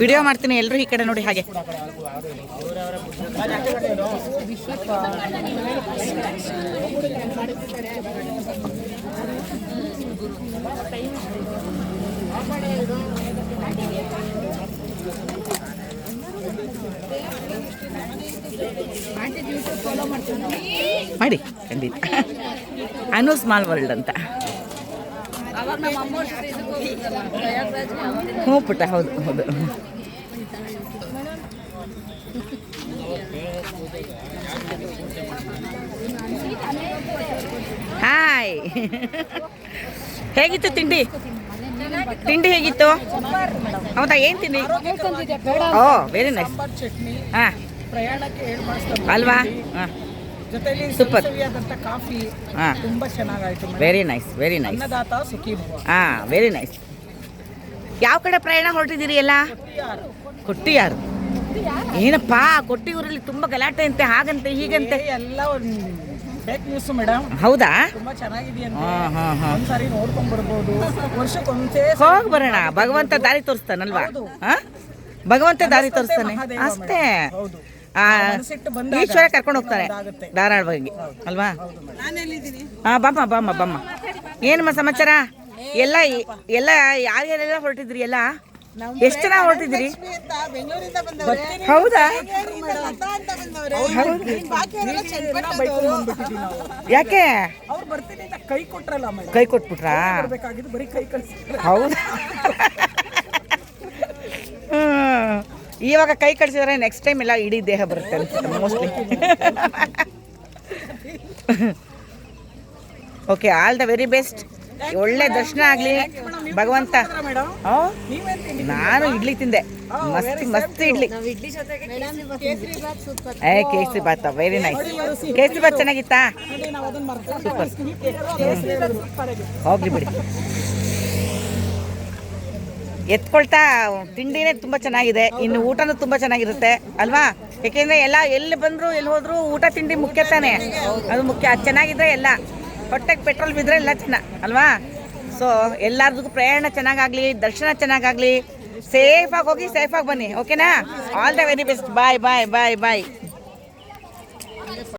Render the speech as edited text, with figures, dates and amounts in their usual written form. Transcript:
Video ಮಾಡ್ತೀನಿ, ಎಲ್ಲರೂ ಈ ಕಡೆ ನೋಡಿ. ಹಾಗೆ ಮಾಡಿ ಖಂಡಿತ. ಅನು ಸ್ಮಾಲ್ ವರ್ಲ್ಡ್ ಅಂತ. ಹ್ಞೂ ಪುಟ್ಟ, ಹೌದು ಹೌದು. ಹಾಯ್, ಹೇಗಿತ್ತು ತಿಂಡಿ? ತಿಂಡಿ ಹೇಗಿತ್ತು? ಹೌದಾ, ಏನು ತಿಂಡಿ? ಓ ವೆರಿ ನೈಸ್. ಹಾಂ ಅಲ್ವಾ? ಹಾಂ ಸೂಪರ್. ಕಾಫಿ ಹಾಂ ತುಂಬಾ ಚೆನ್ನಾಗಾಯ್ತು. Very nice, very nice. ಅನ್ನದಾತ ಸುಖಿ ಭವ. ಹಾಂ ವೆರಿ ನೈಸ್. ಯಾವ ಕಡೆ ಪ್ರಯಾಣ ಹೊರಟಿದ್ದೀರಿ ಎಲ್ಲ? ಕೊಟ್ಟಿಯಾರು. ಏನಪ್ಪಾ ಕೊಟ್ಟಿಯೂರಲ್ಲಿ ತುಂಬ ಗಲಾಟೆ ಅಂತೆ, ಹಾಗಂತೆ ಹೀಗಂತೆ ಎಲ್ಲ ಫೇಕ್ ನ್ಯೂಸ್ ಮೇಡಮ್. ಹೌದಾ? ತುಂಬಾ ಚೆನ್ನಾಗಿದೆಯಂತೆ. ಹಾಂ ಹಾಂ ಹಾಂ, ಒಂದ್ಸಾರಿ ನೋಡ್ಕೊಂಡ್ ಬರ್ಬೋದು. ವರ್ಷಕ್ಕೊಂದೇ ಹೋಗಿ ಬರೋಣ. ಭಗವಂತ ದಾರಿ ತೋರಿಸ್ತಾನಲ್ವಾ? ಹಾಂ, ಭಗವಂತ ದಾರಿ ತೋರಿಸ್ತಾನೆ ಅಷ್ಟೇ. ಈಶ್ವರ ಕರ್ಕೊಂಡು ಹೋಗ್ತಾನೆ ಧಾರಾಳವಾಗಿ ಅಲ್ವಾ? ಹಾಂ, ಬಮ್ಮ ಬಮ್ಮ ಬಮ್ಮ. ಏನಮ್ಮ ಸಮಾಚಾರ? ಎಲ್ಲ ಎಲ್ಲ ಯಾರ್ಯಾರೆಲ್ಲ ಹೊರಟಿದ್ರಿ? ಎಲ್ಲ ಎಷ್ಟು ಜನ ಹೊರಟಿದ್ರಿ? ಹೌದಾ? ಯಾಕೆ? ಅವ್ರು ಬರ್ತೀನಿ ಅಂತ ಕೈ ಕೊಟ್ರಲ್ಲ, ಕೈ ಕೊಟ್ಬಿಟ್ರಾ? ಬರೀ ಕೈ ಕಳ್ಸಿದ್ರು. ಹೌದಾ? ಇವಾಗ ಕೈ ಕಳಿಸಿದ್ರೆ ನೆಕ್ಸ್ಟ್ ಟೈಮ್ ಎಲ್ಲ ಇಡೀ ದೇಹ ಬರುತ್ತೆ ಅನ್ಸುತ್ತೆ mostly. Okay, all the very best. ಒಳ್ಳೆ ದರ್ಶನ ಆಗಲಿ ಭಗವಂತ. ನಾನು ಇಡ್ಲಿ ತಿಂದೆ, ಮಸ್ತ್ ಮಸ್ತ್ idli. Kesari bath very nice. Kesari bath ಚೆನ್ನಾಗಿತ್ತಾ? Super. ಹೋಗ್ಲಿ ಬಿಡಿ, ಎತ್ಕೊಳ್ತಾ. ತಿಂಡಿನೇ ತುಂಬ ಚೆನ್ನಾಗಿದೆ, ಇನ್ನು ಊಟನೂ ತುಂಬ ಚೆನ್ನಾಗಿರುತ್ತೆ ಅಲ್ವಾ? ಯಾಕೆಂದರೆ ಎಲ್ಲ ಎಲ್ಲಿ ಬಂದರೂ ಎಲ್ಲಿ ಹೋದರೂ ಊಟ ತಿಂಡಿ ಮುಖ್ಯ ತಾನೆ, ಅದು ಮುಖ್ಯ. ಅದು ಚೆನ್ನಾಗಿದ್ರೆ ಎಲ್ಲ, ಹೊಟ್ಟೆಗೆ ಪೆಟ್ರೋಲ್ ಬಿದ್ದರೆ ಎಲ್ಲ ಚೆನ್ನಾಗಿ ಅಲ್ವಾ? ಸೊ ಎಲ್ಲರಿಗೂ ಪ್ರಯಾಣ ಚೆನ್ನಾಗಾಗಲಿ, ದರ್ಶನ ಚೆನ್ನಾಗಾಗಲಿ, ಸೇಫಾಗಿ ಹೋಗಿ ಸೇಫಾಗಿ ಬನ್ನಿ. ಓಕೆನಾ? All the very best. Bye bye bye bye.